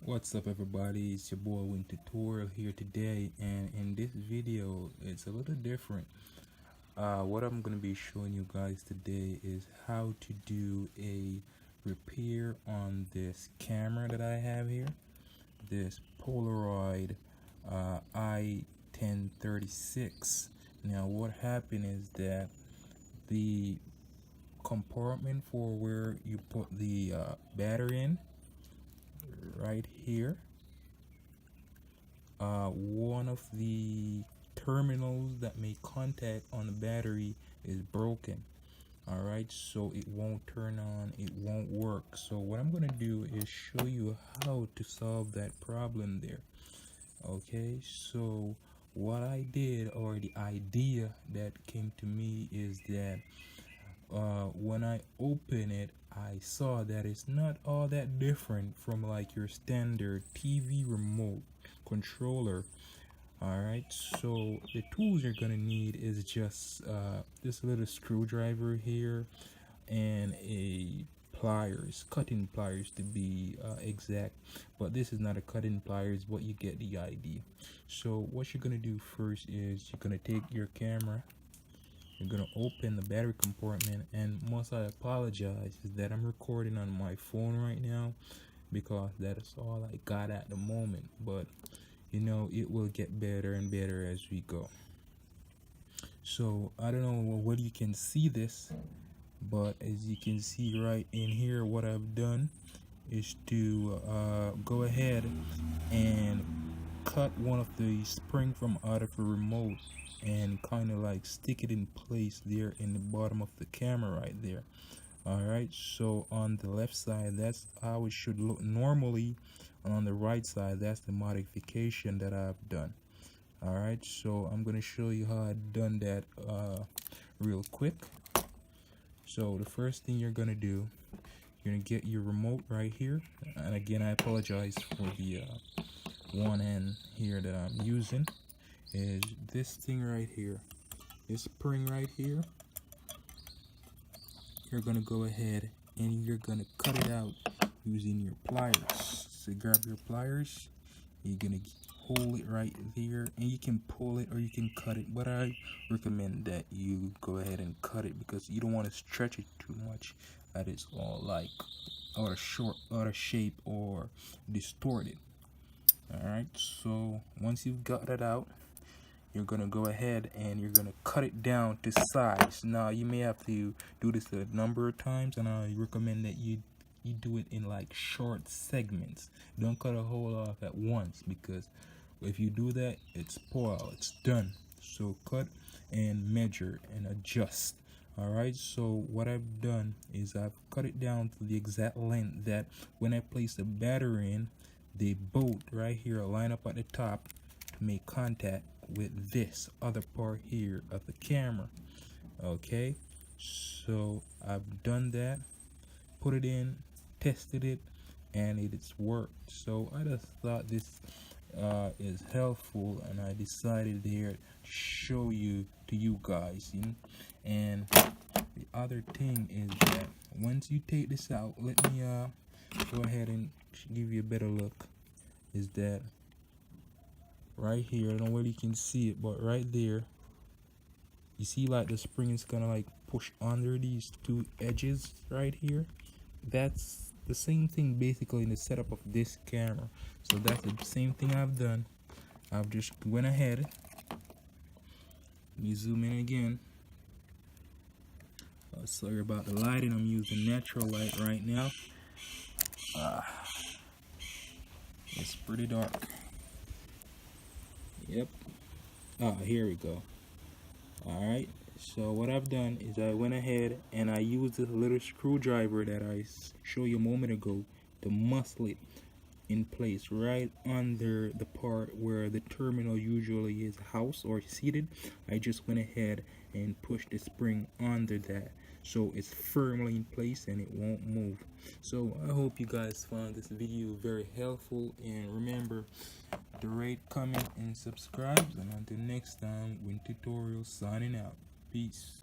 What's up everybody, it's your boy Win Tutorial here today, and in this video it's a little different. What I'm going to be showing you guys today is how to do a repair on this camera that I have here, this Polaroid i1036. Now what happened is that the compartment for where you put the battery in right here, one of the terminals that make contact on the battery is broken. All right, so it won't turn on, it won't work. So what I'm gonna do is show you how to solve that problem there. Okay, so what I did, or the idea that came to me, is that when I open it, I saw that it's not all that different from like your standard TV remote controller. Alright, so the tools you're gonna need is just this little screwdriver here and a pliers, cutting pliers to be exact, but this is not a cutting pliers, but you get the idea. So what you're gonna do first is you're gonna take your camera, you're gonna open the battery compartment, and must I apologize is that I'm recording on my phone right now because that is all I got at the moment, but you know it will get better and better as we go. So I don't know whether you can see this, but as you can see right in here, what I've done is to go ahead and cut one of the spring from out of the remote and kind of like stick it in place there in the bottom of the camera right there. All right, so on the left side, that's how it should look normally, and on the right side, that's the modification that I've done. All right, so I'm gonna show you how I've done that real quick. So the first thing you're gonna do, you're gonna get your remote right here, and again I apologize for the one end here that I'm using, is this thing right here, this spring right here. You're gonna go ahead and you're gonna cut it out using your pliers. So grab your pliers, you're gonna hold it right there, and you can pull it or you can cut it, but I recommend that you go ahead and cut it because you don't want to stretch it too much that it's all like out of shape or distorted. Alright, so once you've got it out, you're gonna go ahead and you're gonna cut it down to size. Now you may have to do this a number of times, and I recommend that you do it in like short segments. Don't cut a whole off at once, because if you do that, it's spoiled, it's done. So cut and measure and adjust. Alright, so what I've done is I've cut it down to the exact length that when I place the battery in, they both right here line up at the top to make contact with this other part here of the camera. Okay, so I've done that, put it in, tested it, and it's worked. So I just thought this is helpful, and I decided here to show you to you guys, you know? And the other thing is that once you take this out, let me go ahead and give you a better look, is that right here, I don't know whether you can see it, but right there you see like the spring is gonna like push under these two edges right here. That's the same thing basically in the setup of this camera. So that's the same thing I've done. I've just went ahead, let me zoom in again. Sorry about the lighting, I'm using natural light right now. It's pretty dark. Yep. Here we go. Alright, so what I've done is I went ahead and I used this little screwdriver that I showed you a moment ago to muscle it in place right under the part where the terminal usually is housed or seated. I just went ahead and pushed the spring under that, so it's firmly in place and it won't move. So I hope you guys found this video very helpful, and remember to rate, comment, and subscribe. And until next time, Win Tutorial signing out. Peace.